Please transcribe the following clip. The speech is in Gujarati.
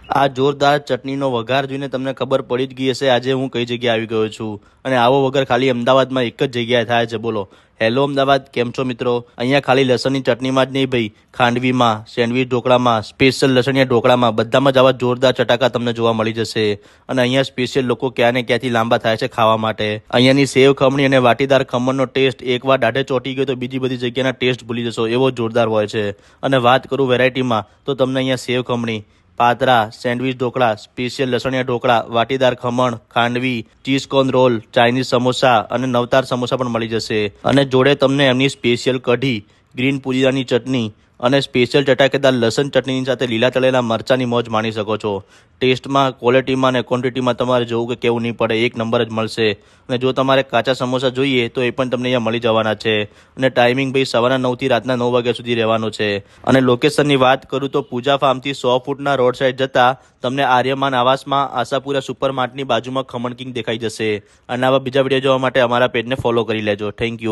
આ જોરદાર ચટણીનો વઘાર જોઈને તમને ખબર પડી જ ગઈ હશે આજે હું કઈ જગ્યાએ આવી ગયો છું અને આવો વઘાર ખાલી અમદાવાદમાં એક જ જગ્યાએ થાય છે। બોલો હેલો અમદાવાદ, કેમ છો મિત્રો? અહીંયા ખાલી લસણની ચટણીમાં જ નહીં ભાઈ, ખાંડવીમાં, સેન્ડવીચ ઢોકળામાં, સ્પેશિયલ લસણિયા ઢોકળામાં બધામાં જ આવા જોરદાર ચટાકા તમને જોવા મળી જશે। અને અહીંયા સ્પેશિયલ લોકો ક્યાં ને ક્યાંથી લાંબા થાય છે ખાવા માટે। અહીંયાની સેવ ખમણી અને વાટીદાર ખમણનો ટેસ્ટ એકવાર દાઢે ચોંટી ગયો તો બીજી બધી જગ્યાના ટેસ્ટ ભૂલી જશો, એવો જોરદાર હોય છે। અને વાત કરું વેરાયટીમાં તો તમને અહીંયા સેવ ખમણી, પાતરા, સેન્ડવીચ ઢોકળા, સ્પેશિયલ લસણિયા ઢોકળા, વાટીદાર khaman, khandvi, cheese corn roll, Chinese samosa અને નવતાર સમોસા પણ મળી જશે। અને જોડે તમને એમની સ્પેશિયલ કઢી, ગ્રીન પુદીનાની ચટણી અને સ્પેશિયલ ચટાકેદાર લસણ ચટણીની સાથે લીલા તળેલા મરચાની મોજ માણી શકો છો। ટેસ્ટમાં, ક્વોલિટીમાં અને ક્વોન્ટિટીમાં તમારે જોવું કે કેવું નહીં પડે, એક નંબર જ મળશે। અને જો તમારે કાચા સમોસા જોઈએ તો એ પણ તમને અહીંયા મળી જવાના છે। અને ટાઈમિંગ ભાઈ સવારના 9 થી રાતના 9 વાગ્યા સુધી રહેવાનો છે। અને લોકેશનની વાત કરું તો પૂજા ફાર્મથી 100 ફૂટના રોડ સાઈડ જતા તમને આર્યમાન આવાસમાં આશાપુરા સુપર માર્ટની બાજુમાં ખમણ કિંગ દેખાઈ જશે। અને આવા બીજા વિડીયો જોવા માટે અમારા પેજને ફોલો કરી લેજો। Thank you.